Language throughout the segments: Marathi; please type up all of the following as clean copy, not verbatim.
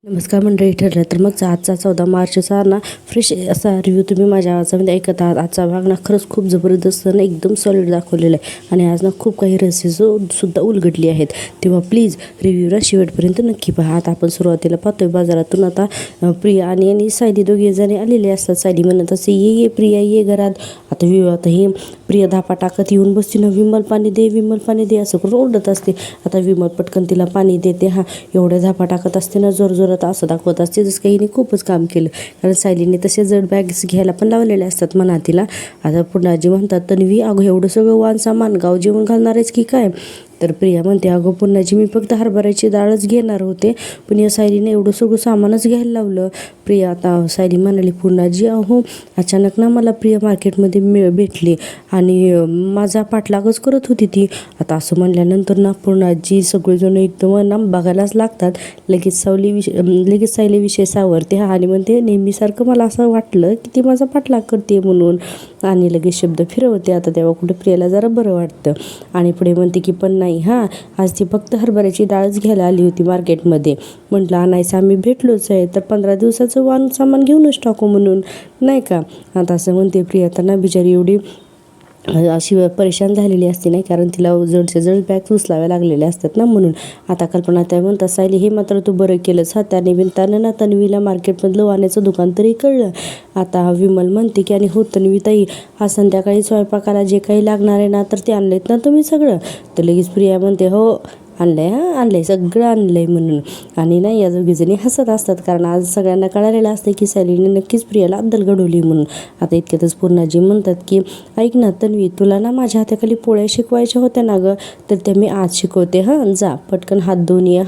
नमस्कार मंडळी, ठरलं तर मग आजचा 14 मार्चचा ना फ्रेश असा रिव्ह्यू तुम्ही माझ्या आवाजामध्ये ऐकत आहात. आजचा भाग ना खरंच खूप जबरदस्त ना एकदम सॉलिड दाखवलेला आहे आणि आज ना खूप काही रहस्य सुद्धा उलगडली आहेत. तेव्हा प्लीज रिव्ह्यूला शेवटपर्यंत नक्की पहा. आता आपण सुरुवातीला पाहतोय बाजारातून आता प्रिया आणि सायली दोघे जणी आलेले असतात. सायली म्हणत असते, ये प्रिया ये घरात. आता ही प्रिया धापा टाकत येऊन बसती ना, विमल पाणी दे विमल पाणी दे असं करून ओरडत असते. आता विमल पटकन तिला पाणी देते. एवढ्या धापा टाकत असते ना जोर असं दाखवत असते जसं काही खूपच काम केलं, कारण सायलीने तसे जड बॅग्स घ्यायला पण लावलेले असतात म्हणा तिला. आता पुन्हा जी म्हणतात, तन्वी अगं एवढं सगळं वाण सामान गाव जेवण घालणार आहेस की काय? तर प्रिया म्हणते, अगं पुन्हाजी मी फक्त हरभऱ्याची डाळच घेणार होते, पण या सायलीने एवढं सगळं सामानच घ्यायला लावलं. प्रिया आता सायली म्हणाली, पुन्हाजी अहो अचानक ना मला प्रिया मार्केटमध्ये भेटली आणि माझा पाठलागच करत होती ती. आता असं म्हणल्यानंतर ना पुन्हाजी सगळेजण एकदम ना बघायलाच लागतात. लगेच सायलीविषयी सावरते आणि म्हणते, नेहमीसारखं मला असं वाटलं की ती माझा पाठलाग करते म्हणून, आणि लगेच शब्द फिरवते. आता तेव्हा कुठे प्रियाला जरा बरं वाटतं आणि पुढे म्हणते की पण नाही आज ती फक्त हरभऱ्याची डाळच घ्यायला आली होती मार्केटमध्ये. म्हटलं आणायचं आम्ही भेटलोच आहे तर 15 दिवसाचं वाण सामान घेऊनच टाकू म्हणून, नाही का? आता असं म्हणते प्रिया. तर ना बिचारी एवढी अशी परेशान झालेली असते नाही, कारण तिला जडच्या जड बॅग उचलाव्या लागलेल्या असतात ना म्हणून. आता कल्पना त्या म्हणतात, सायली हे मात्र तू बरं केलंस त्या निमित्तानं ना तन्वीला मार्केटमधलं वाण्याचं दुकान तरी कळलं. आता विमल म्हणते की आणि हो तन्वीताई, आज संध्याकाळी स्वयंपाकाला जे काही लागणार आहे ना तर ते आणलेत ना तुम्ही सगळं? तर लगेच प्रिया म्हणते, हो आणलंय सगळं आणलंय म्हणून. आणि ना या दोघीजणी हसत असतात, कारण आज सगळ्यांना कळालेलं असतं की सायलीने नक्कीच प्रियाला अद्दल घडवली म्हणून. आता इतक्यातच पूर्णाजी म्हणतात की ऐक ना तन्वी, तुला ना माझ्या हाताखाली पोळ्या शिकवायच्या होत्या ना गं, तर त्या मी आज शिकवते. जा पटकन हात धुवून ये,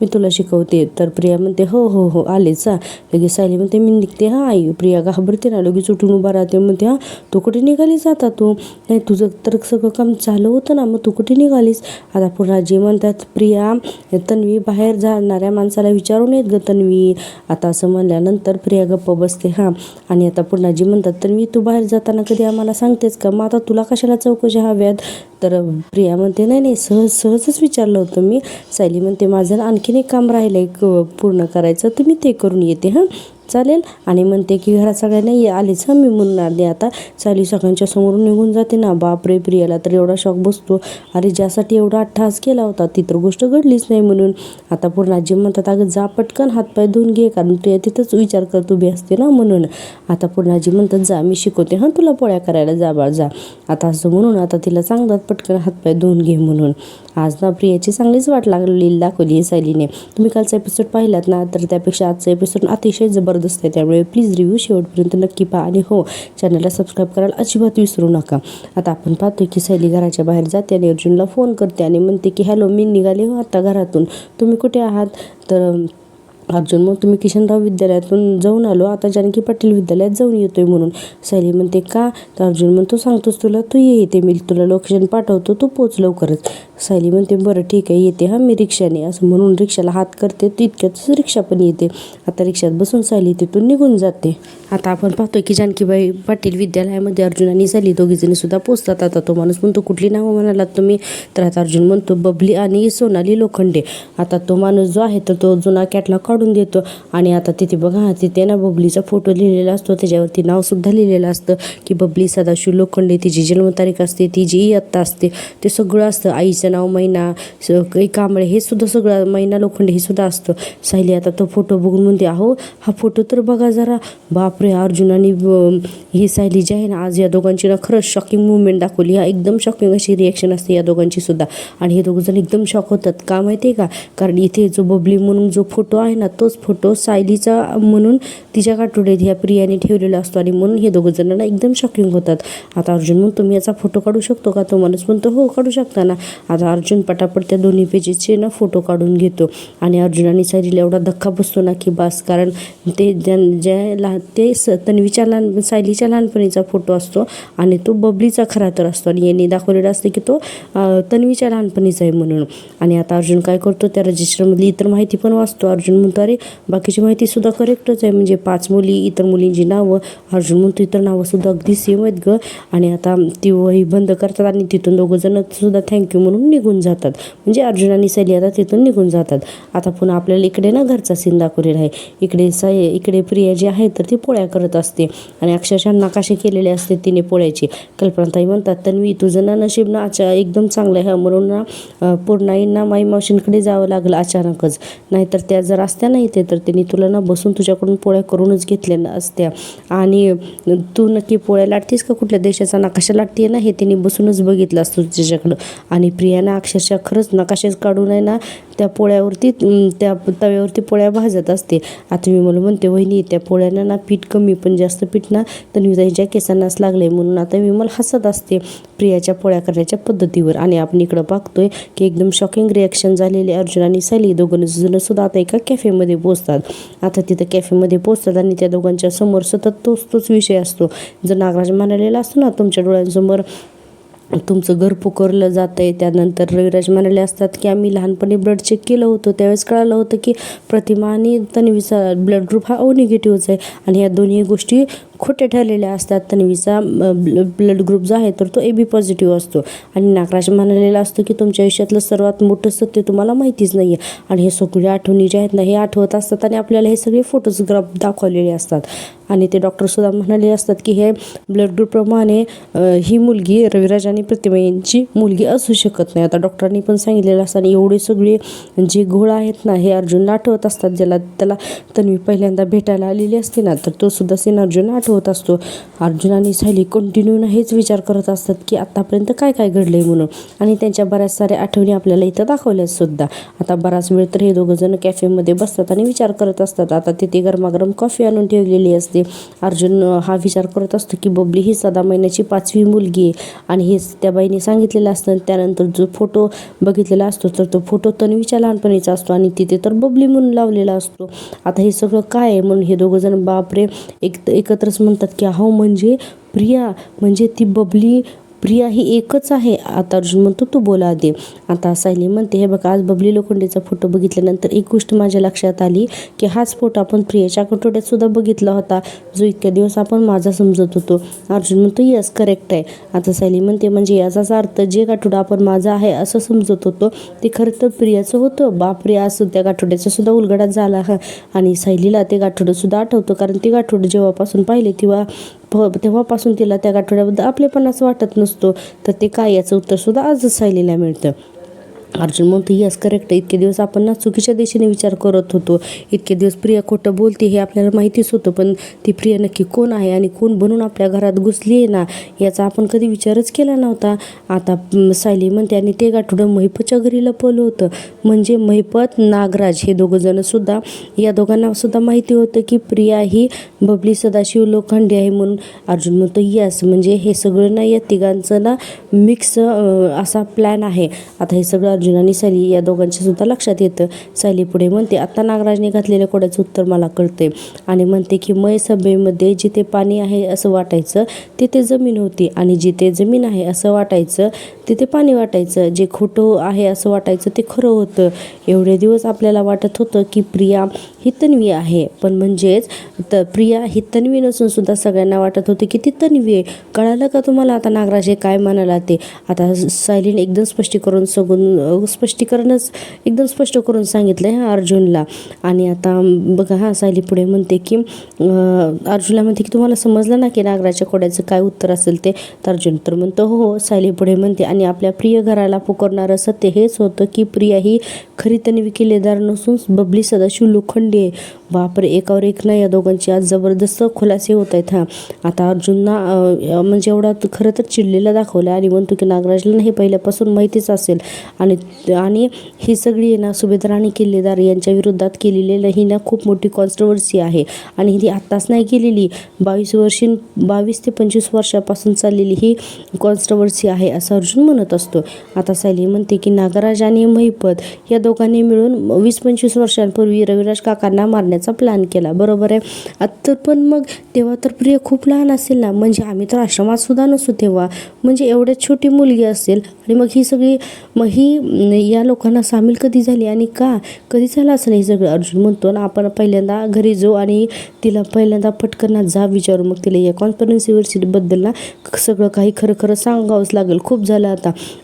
मी तुला शिकवते. तर प्रिया म्हणते, हो आलेच. लगेच सायली म्हणते, मी निघते. आई प्रिया घाबरते ना, लगेच उठून उभा राहते. म्हणते, तू कुठे निघालीस आता? तू नाही, तुझं तर सगळं काम झालं होतं ना, मग तू कुठे निघालीस? आता पूर्णाजी म्हणतात, प्रिया तन्वी बाहेर जाणाऱ्या माणसाला विचारून येत ग तन्वी. आता असं म्हणल्यानंतर प्रिया गप्प बसते. आणि आता पुन्हाजी म्हणतात, तन्वी तू बाहेर जाताना कधी आम्हाला सांगतेस का? मग आता तुला कशाला चौकशी हव्यात? तर प्रिया म्हणते, नाही सहजच विचारलं होतं मी. सायली म्हणते, माझं आणखीन एक काम राहिलंय पूर्ण करायचं, तर मी ते करून येते. चालेल. आणि म्हणते की घरात सगळ्यांना आलीच मी म्हणणार नाही. आता सायली सगळ्यांच्या समोरून निघून जाते ना. बापरे, प्रियाला तर एवढा शॉक बसतो, अरे ज्यासाठी एवढा अट्टहास केला होता ती तर गोष्ट घडलीच नाही म्हणून. आता पूर्णाजी म्हणतात, अगं जा पटकन हातपाय धुवून घे, कारण प्रिया तिथंच विचार करत उभी असते ना म्हणून. आता पूर्णाजी म्हणतात, जा मी शिकवते तुला पोळ्या करायला, जा बाळ जा. आता असं म्हणून आता तिला सांगतात पटकन हातपाय धुवून घे म्हणून. आज ना प्रियाची चांगलीच वाट लागलेली दाखवली आहे सायलीने. तुम्ही कालचा एपिसोड पाहिलात ना, तर त्यापेक्षा आजचा एपिसोड अतिशय जबरदस्त आहे. त्यामुळे प्लीज रिव्ह्यू शेवटपर्यंत नक्की पहा आणि हो, चॅनलला सबस्क्राईब करायला अजिबात विसरू नका. आता आपण पाहतोय की सायली घराच्या बाहेर जाते आणि अर्जुनला फोन करते आणि म्हणते की हॅलो, मी निघाले आता घरातून, तुम्ही कुठे आहात? तर अर्जुन मग तुम्ही किशनराव विद्यालयातून जाऊन आलो, आता जानकी पाटील विद्यालयात जाऊन येतोय म्हणून. सायली म्हणते, का? तर अर्जुन म्हणतो, सांगतोच तुला, तू येते, मी तुला लोकेशन पाठवतो, तू पोच लवकरच. सायली म्हणते, बरं ठीक आहे येते मी रिक्षाने, असं म्हणून रिक्षाला हात करते. तितक्यातच रिक्षा पण येते. आता रिक्षात बसून सायली तिथून निघून जाते. आता आपण पाहतोय की जानकीबाई पाटील विद्यालयामध्ये अर्जुन आणि सायली दोघीजणी सुद्धा पोचतात. आता तो माणूस म्हणतो, कुठली नावं म्हणालात तुम्ही? तर आता अर्जुन म्हणतो, बबली आणि सोनाली लोखंडे. आता तो माणूस जो आहे तर तो जुना कॅटलॉग काढून देतो आणि आता तिथे बघा, तिथे ना बबलीचा फोटो लिहिलेला असतो, त्याच्यावरती नावसुद्धा लिहिलेलं असतं की बबली सदाशिव लोखंडे. तिची जन्मतारीख असते, तिची इयत्ता असते, ते सगळं असतं. आईचं नाव मैना कांबळे, हे सुद्धा सगळं, मैना लोखंडे हे सुद्धा असतं. सायली आता तो फोटो बघून म्हणते, अहो हा फोटो तर बघा जरा. बापरे, अर्जुन आणि ही सायली जी आहे ना, आज या दोघांची ना खरंच शॉकिंग मुवमेंट दाखवली. एकदम शॉकिंग अशी रिॲक्शन असते या दोघांची सुद्धा. आणि हे दोघंजण एकदम शॉक होतात. का माहिती आहे का? कारण इथे जो बबली म्हणून जो फोटो आहे ना, तोच फोटो सायलीचा म्हणून तिच्या काठोड्यात ह्या प्रियाने ठेवलेला असतो आणि म्हणून हे दोघं जणांना एकदम शॉकिंग होतात. आता अर्जुन म्हणतो, मी याचा फोटो काढू शकतो का? तो माणूस म्हणतो, हो काढू शकता ना. आता अर्जुन पटापट त्या दोन्ही पेजेसचे ना फोटो काढून घेतो आणि अर्जुन आणि सायलीला एवढा धक्का बसतो ना की बस, कारण ते ते तन्वीच्या सायलीच्या लहानपणीचा फोटो असतो आणि तो बबलीचा खरा तर असतो आणि यांनी दाखवलेला असते की तो तन्वीच्या लहानपणीचा आहे म्हणून. आणि आता अर्जुन काय करतो, त्या रजिस्टरमधली इतर माहिती पण वाचतो. अर्जुन म्हणतो, अरे बाकीची माहितीसुद्धा करेक्टच आहे, म्हणजे 5 मुली, इतर मुलींची नावं. अर्जुन म्हणतो, इतर नावंसुद्धा अगदी सेम आहेत गं. आणि आता ती वही बंद करतात आणि तिथून दोघं जण सुद्धा थँक्यू म्हणून म्हणून निघून जातात. म्हणजे अर्जुन आणि सायली आता तिथून निघून जातात. आता पुन्हा आपल्याला इकडे ना घरचा सीन दाखवलेला आहे. इकडे प्रिया जी आहे तर ती पोळ्या करत असते आणि अक्षरशः नकाशे केलेले असते तिने पोळ्याची. कल्पनाताई म्हणतात, तन्वी तुझं ना नशीब ना एकदम चांगलं आहे म्हणून ना पूर्णाईंना माई मावशींकडे जावं लागलं अचानकच. नाहीतर त्या जर असत्या ना इथे तर त्यांनी तुला ना बसून तुझ्याकडून पोळ्या करूनच घेतल्या असत्या. आणि तू नक्की पोळ्या लाटतीस का कुठल्या देशाचा नकाशा लाटते ना हे त्यांनी बसूनच बघितलं असतं तुझ्याकडं. आणि प्रियाना अक्षरशः खरंच नकाशेच काढून आहे ना त्या पोळ्यावरती त्या तव्यावरती पोळ्या भाजत असते. आता मी मला म्हणते, वहिनी त्या पोळ्यांना ना पीठ कमी पण जास्त पीठ ना तन्वीताईच्या केसांनाच लागलंय. म्हणून आता मी मला हसत असते प्रियाच्या पोळ्या करण्याच्या पद्धतीवर. आणि आपण इकडं बघतोय की एकदम शॉकिंग रिॲक्शन झालेले अर्जुन आणि सायली दोघं सुद्धा आता एका कॅफेमध्ये पोहोचतात. आता तिथं कॅफेमध्ये पोहोचतात आणि त्या दोघांच्या समोर सतत तोच विषय असतो. जर नागराज म्हणालेला असतो ना, तुमच्या डोळ्यांसमोर तुमचं घर पुकारलं जातं आहे. त्यानंतर रविराज म्हणाले असतात की आम्ही लहानपणी ब्लड चेक केलं होतं, त्यावेळेस कळालं होतं की प्रतिमा आणि तन्वीचा ब्लड ग्रुप हा ओ निगेटिव्हच आहे. आणि ह्या दोन्ही गोष्टी खोट्या ठरलेल्या असतात. तन्वीचा ब्लड ग्रुप जो आहे तर तो AB पॉझिटिव्ह असतो. आणि नागराज म्हणालेला असतो की तुमच्या आयुष्यातलं सर्वात मोठं सत्य तुम्हाला माहितीच नाही आहे. आणि हे सगळे आठवणी जे आहेत ना हे आठवत असतात आणि आपल्याला हे सगळे फोटोग्राफ दाखवलेले असतात. आणि ते डॉक्टरसुद्धा म्हणाले असतात की हे ब्लड ग्रुपप्रमाणे ही मुलगी रविराज आणि प्रतिमा यांची मुलगी असू शकत नाही. आता डॉक्टरांनी पण सांगितलेलं असतं. आणि एवढे सगळे जे घोळ आहेत ना हे अर्जुनला आठवत असतात. त्याला तन्वी पहिल्यांदा भेटायला आलेली असते ना तर तो सुद्धा सीन अर्जुनला आठवत असतो. अर्जुन आणि सायली कंटिन्यू ना हेच विचार करत असतात की आतापर्यंत काय काय घडलंय म्हणून. आणि त्यांच्या बऱ्याच साऱ्या आठवणी आपल्याला इथं दाखवल्यात सुद्धा. आता बराच वेळ तर हे दोघं जण कॅफेमध्ये बसतात आणि विचार करत असतात. आता तिथे गरमागरम कॉफी आणून ठेवलेली असते. अर्जुन हा विचार करत असतो की बबली ही सदा महिन्याची 5वी मुलगी आहे. आणि हे त्या बाईने सांगितलेलं असतं. त्यानंतर जो फोटो बघितलेला असतो तर तो फोटो तन्वीच्या लहानपणीचा असतो आणि तिथे तर बबली म्हणून लावलेला असतो. आता हे सगळं काय आहे म्हणून हे दोघं जण बापरे एकत्रच म्हणतात की हो म्हणजे प्रिया म्हणजे ती बबली प्रिया ही एकच आहे. आता अर्जुन म्हणतो तू बोला आधी. आता सायली म्हणते, हे बघा आज बबली लोखंडेचा फोटो बघितल्यानंतर एक गोष्ट माझ्या लक्षात आली की हाच फोटो आपण प्रियाच्या कटोऱ्यात सुद्धा बघितला होता जो इतक्या दिवस आपण माझा समजत होतो. अर्जुन म्हणतो यस करेक्ट आहे. आता सायली म्हणते म्हणजे याचाच अर्थ जे गाठोडं आपण माझा आहे असं समजत होतो ते खरं तर प्रियाचं होतं. बापरे असं त्या गाठोड्याचा सुद्धा उलगडा झाला. आणि सायलीला ते गाठोडं सुद्धा आठवतं कारण ते गाठोडं जेव्हापासून पाहिले तेव्हापासून तिला त्या गाठोड्याबद्दल आपलेपणाच वाटत नसतो. तर ते काय याचं उत्तर सुद्धा आजच सायलीला मिळतं. अर्जुन म्हणतो यस करेक्ट. इतके दिवस आपण ना चुकीच्या दिशेने विचार करत होतो. इतके दिवस प्रिया खोटं बोलते हे आपल्याला माहितीच होतं पण ती प्रिया नक्की कोण आहे आणि कोण बनून आपल्या घरात घुसली आहे ना याचा आपण कधी विचारच केला नव्हता. आता सायली म्हणते आणि ते गाठोडं महिपतच्या घरी लपवलं होतं. म्हणजे महिपत नागराज हे दोघं जण सुद्धा या दोघांना सुद्धा माहिती होतं की प्रिया ही बबली सदाशिव लोखंडे आहे म्हणून. अर्जुन म्हणतो यस म्हणजे हे सगळं ना या तिघांचं ना मिक्स असा प्लॅन आहे. आता हे सगळं अर्जुन आणि सायली या दोघांच्या सुद्धा लक्षात येतं. सायली पुढे म्हणते आता नागराजने घातलेल्या कोड्याचं उत्तर मला कळते. आणि म्हणते की मय सभेमध्ये जिथे पाणी आहे असं वाटायचं तिथे जमीन होती आणि जिथे जमीन आहे असं वाटायचं तिथे पाणी वाटायचं. जे खोटं आहे असं वाटायचं ते खरं होतं. एवढे दिवस आपल्याला वाटत होतं की प्रिया ही तन्वी आहे पण म्हणजेच प्रिया ही तन्वी नसून सुद्धा सगळ्यांना वाटत होते की ती तन्वी आहे. कळालं का तुम्हाला आता नागराज हे काय म्हणाला ते. आता सायलीने एकदम स्पष्टीकरणच एकदम स्पष्ट करून सांगितलं आहे अर्जुनला. आणि आता बघा सायली पुढे म्हणते की अर्जुनला म्हणते की तुम्हाला समजलं ना की नागराजच्या कोड्याचं काय उत्तर असेल ते. तर अर्जुन तर म्हणतो हो. सायली पुढे म्हणते आणि आपल्या प्रिय घराला पुकारणारं सत्य हेच होतं की प्रिया ही खरी तन्वी किल्लेदार नसून बबली सदाशिव लोखंडे आहे. बापरे एकावर एक ना या दोघांची आज जबरदस्त खुलासे होत आहेत. आता अर्जुनना म्हणजे एवढा खरं तर चिडलेला दाखवला आणि म्हणतो की नागराजला हे पहिल्यापासून माहितीच असेल. आणि ही सगळी ना सुभेदार आणि किल्लेदार यांच्या विरोधात केलेली ही ना खूप मोठी कॉन्ट्रोवर्सी आहे. आणि ही आत्ताच नाही केलेली 22 ते 25 वर्षापासून चाललेली ही कॉन्ट्रोवर्सी आहे असं अर्जुन म्हणत असतो. आता सायली म्हणते की नागराज आणि महिपत या दोघांनी मिळून 20-25 वर्षांपूर्वी रविराज काकांना मारण्याचा प्लॅन केला. बरोबर आहे. आता पण मग तेव्हा तर प्रिया खूप लहान असेल ना म्हणजे आम्ही तर आश्रमात सुद्धा नसतो तेव्हा म्हणजे एवढ्यात छोटी मुलगी असेल. आणि मग ही या लोकांना सामील कधी झाली आणि का कधी झालं असेल हे सगळं. अर्जुन म्हणतो ना आपण पहिल्यांदा घरी जाऊ आणि तिला पहिल्यांदा पटकन जा विचारू, मग तिला या कॉन्फरन्सबद्दल ना सगळं काही खरं खरं सांगावंच लागेल. खूप झालं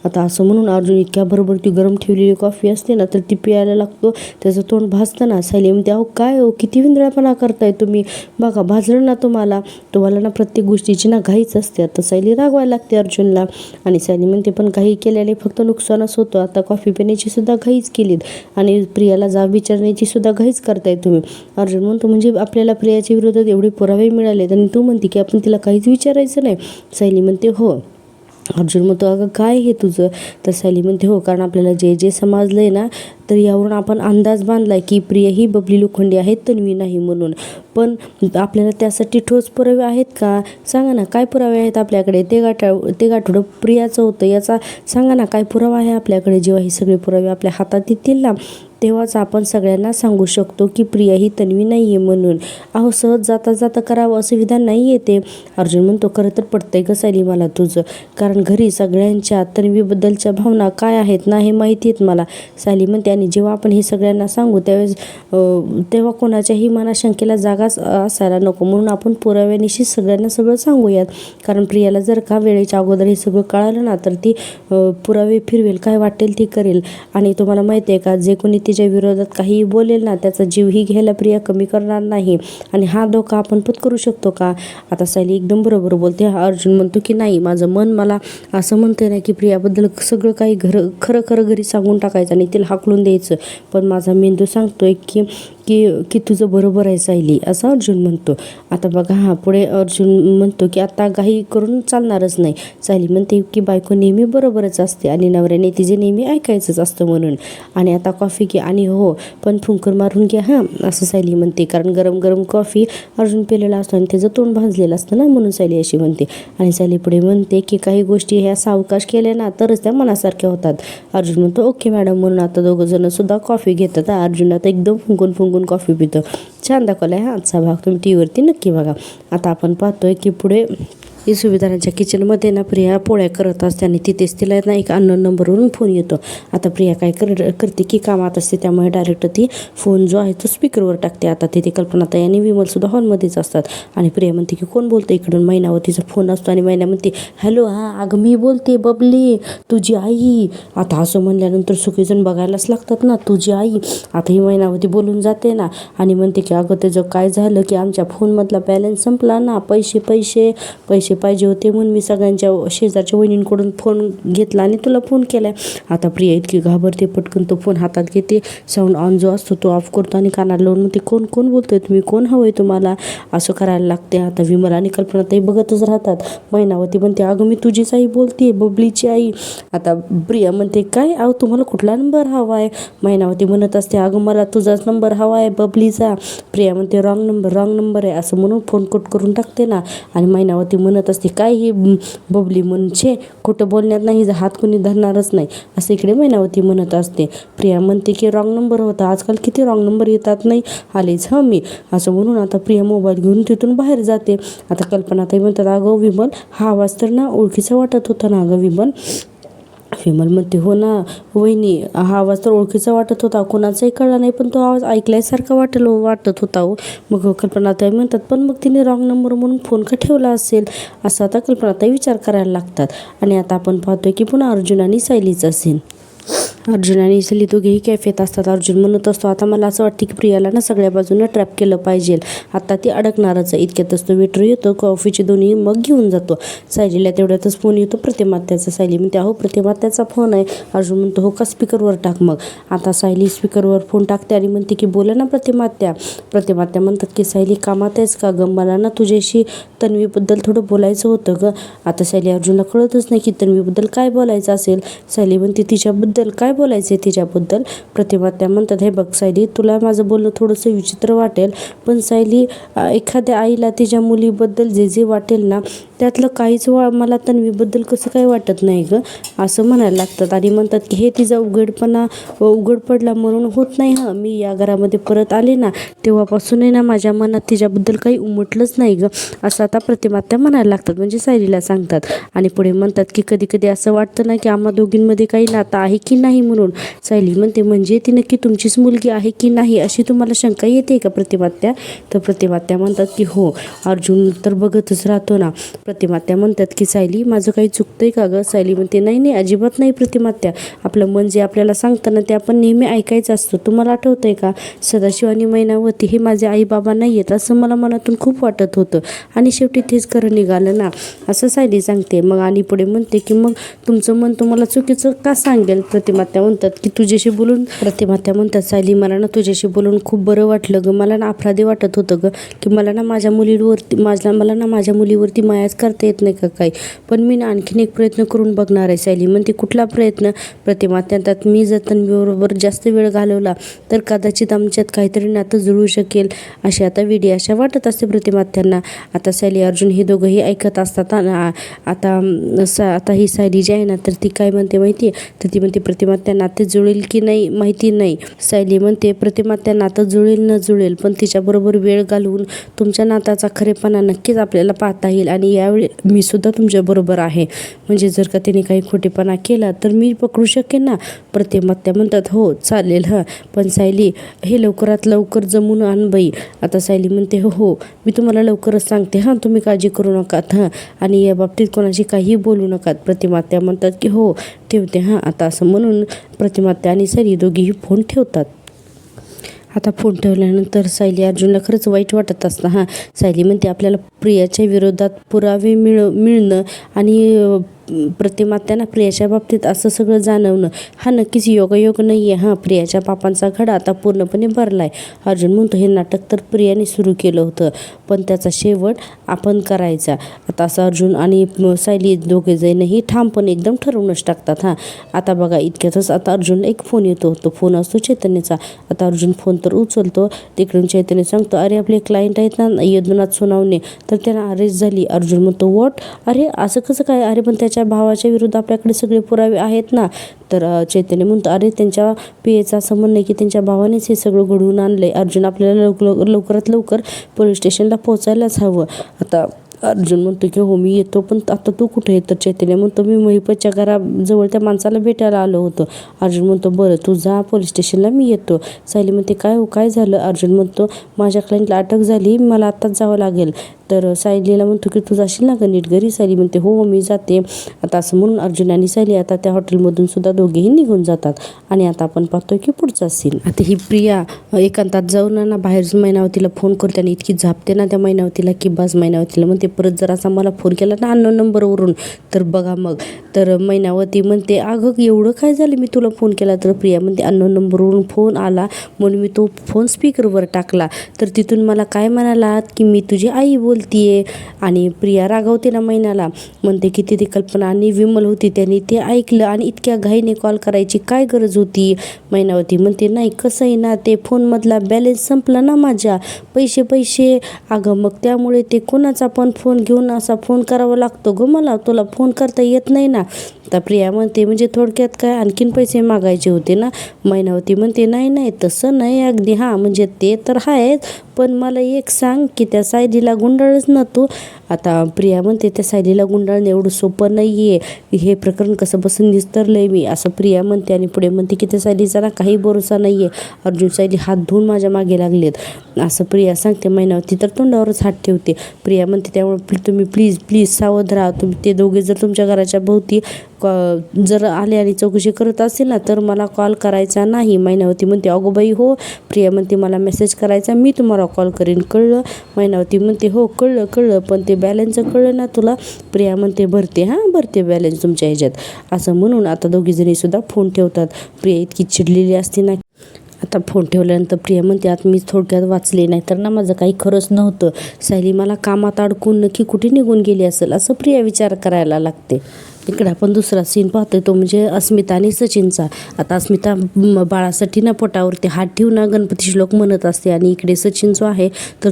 आता असं म्हणून अर्जुन इतक्या बरोबर ती गरम ठेवलेली कॉफी असते ना तर ती प्यायला लागतो. त्याचं तोंड भाजतं ना. सायली म्हणते अहो काय हो किती विंदळापणा करताय तुम्ही, बघा भाजलं ना तुम्हाला ना प्रत्येक गोष्टीची ना घाईच असते. आता सायली रागवायला लागते अर्जुनला आणि सायली म्हणते पण घाई केल्याने फक्त नुकसानच होतं. आता कॉफी पिण्याची सुद्धा घाईच केलीत आणि प्रियाला जाब विचारण्याची सुद्धा घाईच करताय तुम्ही. अर्जुन म्हणतो म्हणजे आपल्याला प्रियाच्या विरोधात एवढे पुरावे मिळालेत आणि तू म्हणते की आपण तिला काहीच विचारायचं नाही. सायली म्हणते हो. अर्जुन म्हणतो अगं काय हे तुझं. तर सायली म्हणते हो कारण आपल्याला जे जे समजलंय ना तर यावरून आपण अंदाज बांधलाय की प्रिया ही बबली लोखंडे आहेत तन्वी नाही म्हणून. पण आपल्याला त्यासाठी ठोस पुरावे आहेत का सांगा ना, काय पुरावे आहेत आपल्याकडे. ते गाठोडं प्रियाचं होतं याचा सांगा ना काय पुरावा आहे आपल्याकडे. जेव्हा हे सगळे पुरावे आपल्या हातात येतील ना तेव्हाच आपण सगळ्यांना सांगू शकतो की प्रिया ही तन्वी नाही आहे म्हणून. अहो सहज जाता जाता करावं असं विधान नाही येते. अर्जुन म्हणतो खरं तर पटतंय का सायली मला तुझं, कारण घरी सगळ्यांच्या तन्वीबद्दलच्या भावना काय आहेत ना हे माहिती आहेत मला. सायली म्हणते आणि जेव्हा आपण हे सगळ्यांना सांगू त्यावेळेस तेव्हा कोणाच्याही मनाशंकेला जागाच असायला नको, म्हणून आपण पुराव्यानिशी सगळ्यांना सगळं सांगूयात. कारण प्रियाला जर का वेळेच्या अगोदर हे सगळं कळालं ना तर ती पुरावे फिरवेल, काय वाटेल ते करेल. आणि तुम्हाला माहिती आहे का जे कोणी तिच्या विरोधात काहीही बोलेल ना त्याचा जीवही घ्यायला प्रिया कमी करणार नाही आणि हा धोका आपण पत्करू शकतो का. आता सायली एकदम बरोबर बोलते. अर्जुन म्हणतो की नाही माझं मन मला असं म्हणते ना की प्रियाबद्दल सगळं काही खरं खरं घरी सांगून टाकायचं आणि तिला हाकलून द्यायचं, पण माझा मेंदू सांगतोय की की की तुझं बरोबर आहे सायली असं अर्जुन म्हणतो. आता बघा पुढे अर्जुन म्हणतो की आता घाई करून चालणारच नाही. सायली म्हणते की बायको नेहमी बरोबरच असते आणि नवऱ्याने तिचे नेहमी ऐकायचंच असतं म्हणून. आणि आता कॉफी घे आणि हो पण फुंकर मारून घ्या हां असं सायली म्हणते, कारण गरम गरम कॉफी अर्जुन पिलेला असतो आणि त्याचं तोंड भाजलेलं असतं ना म्हणून सायली अशी म्हणते. आणि सायली पुढे म्हणते की काही गोष्टी ह्या सावकाश केल्या ना तरच त्या मनासारख्या होतात. अर्जुन म्हणतो ओके मॅडम. म्हणून आता दोघं जण सुद्धा कॉफी घेतात. अर्जुन आता एकदम फुंकून कॉफी पितो. छान दाखवलाय हा आजचा भाग, तुम्ही टी व्हीवरती नक्की बघा. आता आपण पाहतोय की पुढे ही सुविधारांच्या किचनमध्ये ना प्रिया पोळ्या करत असते आणि तिथेच तिला ना एक अननोन नंबरवरून फोन येतो. आता प्रिया काय करते की कामात असते त्यामुळे डायरेक्ट ती फोन जो आहे तो स्पीकरवर टाकते. आता तिथे कल्पनाताई आणि विमलसुद्धा हॉलमध्येच असतात आणि प्रिया म्हणते की कोण बोलतं इकडून. मैनावतीचा फोन असतो आणि मैना म्हणते हॅलो हां अगं मी बोलते बबली तुझी आई. आता असं म्हणल्यानंतर सगळेजण बघायलाच लागतात ना तुझी आई. आता ही मैनावती बोलून जाते ना आणि म्हणते की अगं त्याचं काय झालं की आमच्या फोनमधला बॅलन्स संपला ना, पैसे पाहिजे होते म्हणून मी सगळ्यांच्या शेजारच्या वहिनींकडून फोन घेतला आणि तुला फोन केलाय. आता प्रिया इतकी घाबरते, पटकन तो फोन हातात घेते, साऊंड ऑन जो असतो तो ऑफ करतो आणि कानाला लावून म्हणते कोण बोलतोय तुम्ही, कोण हवंय तुम्हाला असं करायला लागते. आता विमल आणि कल्पनाताई बघतच राहतात. मैनावती म्हणते अगं मी तुझीच आई बोलते बबलीची आई. आता प्रिया म्हणते काय अहो तुम्हाला कुठला नंबर हवा आहे. मैनावती म्हणत असते अगं मला तुझाच नंबर हवा आहे बबलीचा. प्रिया म्हणते रॉंग नंबर आहे असं म्हणून फोन कट करून टाकते ना. आणि मैनावती म्हणत असते काय ही बबली म्हणजे खोटं बोलण्यात नाही हात कोणी धरणारच नाही असं इकडे मैनावती म्हणत असते. प्रिया म्हणते की रॉंग नंबर होता, आजकाल किती रॉंग नंबर येतात नाही आलेच हं मी असं म्हणून आता प्रिया मोबाईल घेऊन तिथून बाहेर जाते. आता कल्पनाताई म्हणतात अगं विमल हा आवाज तर ना ओळखीचा वाटत होता ना अगं विमल. विमल म्हणते हो ना वहिनी हा आवाज तर ओळखीचा वाटत होता, कोणाचाही कळला नाही पण तो आवाज ऐकल्यासारखा वाटत होता हो. मग कल्पनाताई म्हणतात पण मग तिने रॉंग नंबर म्हणून फोन का ठेवला असेल असं आता कल्पनाताई विचार करायला लागतात. आणि आता आपण पाहतोय की पुन्हा अर्जुन आणि सायलीचा सीन. अर्जुन आणि सायली दोघेही कॅफेत असतात. अर्जुन म्हणत असतो आता मला असं वाटतं की प्रियाला ना सगळ्या बाजूनं ट्रॅप केलं पाहिजे, आता ती अडकणारच आहे. इतक्यातच तो वेटर येतो, कॉफीचे दोन्ही मग घेऊन जातो. सायलीला तेवढ्यातच फोन येतो प्रतिमात्याचा. सायली म्हणते अहो प्रतिमात्याचा फोन आहे. अर्जुन म्हणतो हो का स्पीकरवर टाक मग. आता सायली स्पीकरवर फोन टाकते आणि म्हणते की बोला ना प्रतिमात्या. प्रतिमात्या म्हणतात की सायली कामात आहेस का गं, मला ना तुझ्याशी तन्वीबद्दल थोडं बोलायचं होतं गं. आता सायली अर्जुनला कळतच नाही की तन्वीबद्दल काय बोलायचं असेल. सायली म्हणते तिच्याबद्दल काय बोलायचं आहे तिच्याबद्दल. प्रतिमात्या म्हणतात हे बघ सायली तुला माझं बोलणं थोडंसं विचित्र वाटेल पण सायली एखाद्या आईला तिच्या मुलीबद्दल जे वाटेल ना त्यातलं काहीच मला तन्वीबद्दल कसं काही वाटत नाही गं असं म्हणायला लागतात. आणि म्हणतात की हे तिचा उघड पडला म्हणून होत नाही हं, मी या घरामध्ये परत आले ना तेव्हापासूनही ना माझ्या मनात तिच्याबद्दल काही उमटलंच नाही गं असं आता प्रतिमात्या म्हणायला लागतात, म्हणजे सायलीला सांगतात. आणि पुढे म्हणतात की कधी कधी असं वाटतं ना की आम्हा दोघींमध्ये काही नातं आहे की नाही म्हणून. सायली म्हणते म्हणजे ती नक्की तुमचीच मुलगी आहे की नाही अशी तुम्हाला शंका येते का प्रतिमात्या? तर प्रतिमात्या म्हणतात की हो. अर्जुन तर बघतच राहतो ना. प्रतिमात्या म्हणतात की सायली माझं काही चुकतंय का गं? सायली म्हणते नाही नाही अजिबात नाही प्रतिमात्या. आपलं मन जे आपल्याला सांगतं ना ते आपण नेहमी ऐकायचं असतं. तुम्हाला आठवतंय का सदाशिव आणि मैनावती हे माझे आई बाबा नाही आहेत असं मला मनातून खूप वाटत होतं आणि शेवटी तेच खरं निघालं ना असं सायली सांगते. मग आणि पुढे म्हणते की मग तुमचं मन तुम्हाला चुकीचं का सांगेल? प्रतिमात्या म्हणतात की तुझ्याशी बोलून प्रतिमात्या म्हणतात सायली मला ना तुझ्याशी बोलून खूप बरं वाटलं गं. मला ना अपराधी वाटत होतं गं की मला ना माझ्या मुलीवरती मायाच करता येत नाही का काही. पण मी ना आणखीन एक प्रयत्न करून बघणार आहे. सायली म्हणते कुठला प्रयत्न? प्रतिमात्या म्हणतात मी जर तन्वीबरोबर जास्त वेळ घालवला तर कदाचित आमच्यात काहीतरी नातं जुळू शकेल अशी आता वेडी आशा वाटत असते प्रतिमात्यांना. आता सायली अर्जुन हे दोघंही ऐकत असतात. आता ही सायली जी आहे ना तर ती काय म्हणते माहिती आहे? तर ती म्हणते प्रतिमात्या नाते जुळेल की नाही माहिती नाही. सायली म्हणते प्रतिमात्या नातं जुळेल न जुळेल पण तिच्याबरोबर वेळ घालवून तुमच्या नाताचा खरेपणा नक्कीच आपल्याला पाहता येईल आणि यावेळी मी सुद्धा तुमच्याबरोबर आहे. म्हणजे जर का तिने काही खोटेपणा केला तर मी पकडू शकेन ना. प्रतिमात्या म्हणतात हो चालेल हां पण सायली हे लवकरात लवकर जमून आण बाई. आता सायली म्हणते हो मी तुम्हाला लवकरच सांगते हां तुम्ही काळजी करू नकात हां आणि या बाबतीत कोणाशी काहीही बोलू नकात. प्रतिमात्या म्हणतात की हो ठेवते हां. आता असं म्हणून प्रतिमात्या आणि सायली दोघीही फोन ठेवतात. आता फोन ठेवल्यानंतर सायली अर्जुनला खरंच वाईट वाटत असतं हां. सायली म्हणते आपल्याला प्रियाच्या विरोधात पुरावे मिळणं आणि प्रतिमात्यांना प्रियाच्या बाबतीत असं सगळं जाणवणं हा नक्कीच योगायोग नाही आहे हां. प्रियाच्या पापांचा घडा आता पूर्णपणे भरला आहे. अर्जुन म्हणतो हे नाटक तर प्रियाने सुरू केलं होतं पण त्याचा शेवट आपण करायचा. आता असं अर्जुन आणि सायली दोघेजणही ठामपणे एकदम ठरवूनच टाकतात हां. आता बघा इतक्यातच आता अर्जुनला एक फोन येतो. तो फोन असतो चैतन्याचा. आता अर्जुन फोन तर उचलतो. तिकडून चैतन्य सांगतो अरे आपले क्लायंट आहेत ना यदुनाथ सोनावणे तर त्यांना अरेस्ट झाली. अर्जुन म्हणतो व्हॉट? अरे असं कसं काय? अरे पण त्याच्या भावाच्या विरुद्ध आपल्याकडे सगळे पुरावे आहेत ना. तर चैतन्य म्हणतो अरे त्यांच्या पियेचं असं म्हणणं आहे की त्यांच्या भावानेच हे सगळं घडवून आणलंय. अर्जुन आपल्याला लवकरात लवकर पोलीस स्टेशनला पोहोचायलाच हवं. आता अर्जुन म्हणतो की हो मी येतो पण आता तू कुठे आहे? तर चैतन्य म्हणतो मी महिपतच्या घराजवळ त्या माणसाला भेटायला आलो होतो. अर्जुन म्हणतो बरं तू जा पोलीस स्टेशनला मी येतो. सायली म्हणते काय हो काय झालं? अर्जुन म्हणतो माझ्या क्लायंटला अटक झाली मला आत्ताच जावं लागेल. तर सायलीला म्हणतो की तू जाशील ना गं नीट घरी? सायली म्हणते हो मी जाते. आता असं म्हणून अर्जुन आणि सायली आता त्या हॉटेलमधून सुद्धा दोघेही निघून जातात. आणि आता आपण पाहतोय की पुढचा सीन. आता ही प्रिया एकांतात जाऊन ना बाहेर मैनावतीला फोन करते आणि इतकी झापते ना त्या मैनावतीला की बस. मैनावतीला म्हणते परत जर असा मला फोन केला ना अननोन नंबरवरून तर बघा मग. तर मैनावती म्हणते अगं एवढं काय झालं मी तुला फोन केला? तर प्रिया म्हणते अननोन नंबरवरून फोन आला म्हणून मी तो फोन स्पीकरवर टाकला तर तिथून मला काय म्हणालात की मी तुझी आई बोलतीये. आणि प्रिया रागवते ना मैनाला म्हणते की ती कल्पना आणि विमल होती त्यांनी ते ऐकलं आणि इतक्या घाईने कॉल करायची काय गरज होती? मैनावती म्हणते नाही कसं आहे ना ते फोनमधला बॅलन्स संपला ना माझ्या पैसे अगं मग त्यामुळे ते कोणाचा पण फोन घेऊन असा फोन करावा लागतो गं मला. तुला फोन करता येत नाही ना? आता प्रिया म्हणते म्हणजे थोडक्यात काय आणखीन पैसे मागायचे होते ना? मैनावती म्हणते नाही तसं नाही अगदी हां म्हणजे ते तर आहेच पण मला एक सांग की त्या सायलीला गुंडाळच ना तू. आता प्रिया म्हणते त्या सायलीला गुंडाळणं एवढं सोपं नाही आहे. हे प्रकरण कसं बसून निस्तरलं आहे मी असं प्रिया म्हणते. आणि पुढे म्हणते की त्या सायलीचा ना काही भरोसा नाही आहे. अर्जुन सायली हात धुवून माझ्या मागे लागलेत असं प्रिया सांगते. मैनावती तर तोंडावरच हात ठेवते. प्रिया म्हणते त्यामुळे तुम्ही प्लीज सावध राहा. तुम्ही ते दोघे जर तुमच्या घराच्या भोवती जर आले आणि चौकशी करत असेल ना तर मला कॉल करायचा नाही. मैनावती म्हणते अगो बाई हो. प्रिया म्हणते मला मेसेज करायचा मी तुम्हाला कॉल करेन कळलं? मैनावती म्हणते हो कळलं पण ते बॅलन्सचं कळलं ना तुला? प्रिया म्हणते भरते बॅलन्स तुमच्या ह्याच्यात असं म्हणून आता दोघीजणी सुद्धा फोन ठेवतात. प्रिया इतकी चिडलेली असते ना. आता फोन ठेवल्यानंतर प्रिया म्हणते आता मी थोडक्यात वाचले नाही तर ना माझं काही खरंच नव्हतं. सायली मला कामात अडकून नक्की कुठे निघून गेली असेल असं प्रिया विचार करायला लागते. इकडे आपण दुसरा सीन पाहतोय तो म्हणजे अस्मिता आणि सचिनचा. आता अस्मिता बाळासाठी ना पोटावरती हात ठेवून गणपती श्लोक म्हणत असते आणि इकडे सचिन जो आहे तर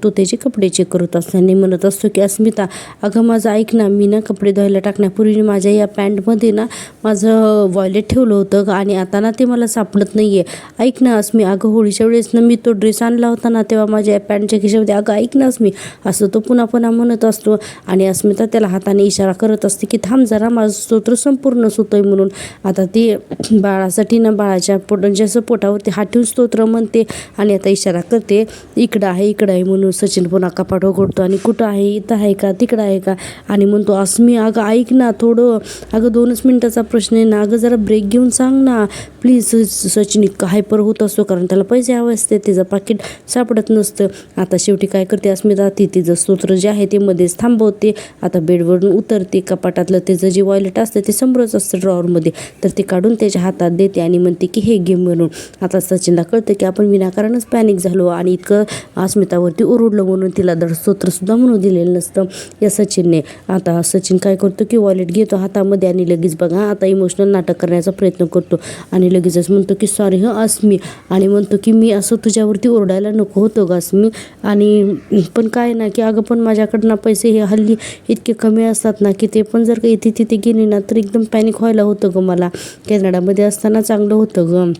तो त्याचे कपडे चेक करत असते आणि म्हणत असतो की अस्मिता अगं माझं ऐक ना मी ना कपडे धुवायला टाकण्यापूर्वी माझ्या या पॅन्टमध्ये ना माझं वॉलेट ठेवलं होतं आणि आता ना ते मला सापडत नाही आहे. ऐक ना अस्मी अगं होळीच्या वेळेस ना मी तो ड्रेस आणला होता ना तेव्हा माझ्या पॅन्टच्या खिशामध्ये अगं ऐक ना अस्मी असं तो पुन्हा म्हणत असतो. आणि अस्मिता त्याला हाताने इशारा करत असते की थांब जरा माझं स्तोत्र संपूर्णच होतंय म्हणून. आता ती बाळासाठी ना बाळाच्या जसं पोटावरती हात ठेवून स्तोत्र म्हणते आणि आता इशारा करते इकडं आहे म्हणून. सचिन पुन्हा कपाट उघडतो आणि कुठं आहे, इथं आहे का, तिकडं आहे का, आणि म्हणतो अस्मी अगं ऐक ना थोडं, अगं 2च मिनिटाचा प्रश्न आहे ना, अगं जरा ब्रेक घेऊन सांग ना प्लीज. सचिन इतका हायपर होत असतो कारण त्याला पैसे हवे असते, तिचं पाकिट सापडत नसतं. आता शेवटी काय करते अस्मिता, ती तिचं स्तोत्र जे आहे ते मध्येच थांबवते. आता बेडवरून उतरते, कपाटातलं त्याचं जे वॉलेट असतं ते समोरच असतं ड्रॉवरमध्ये, तर ते काढून त्याच्या हातात देते आणि म्हणते की हे घे म्हणून. आता सचिनला कळतं की आपण विनाकारणच पॅनिक झालो आणि इतकं अस्मितावरती ओरडलो म्हणून तिला धड स्तोत्रसुद्धा म्हणू दिलेलं नसतं या सचिनने. आता सचिन काय करतो की वॉलेट घेतो हातामध्ये आणि लगेच बघा आता इमोशनल नाटक करण्याचा प्रयत्न करतो आणि लगेचच म्हणतो की सॉरी अस्मी, आणि म्हणतो की मी असं तुझ्यावरती ओरडायला नको होतं ग अस्मी, आणि पण काय ना की अगं पण माझ्याकडनं पैसे हे हल्ली इतके कमी असतात ना की ते पण जर का इथे तिथे गेले ना तर एकदम पॅनिक व्हायला होतं ग मला. कॅनडामध्ये असताना चांगलं होतं ग,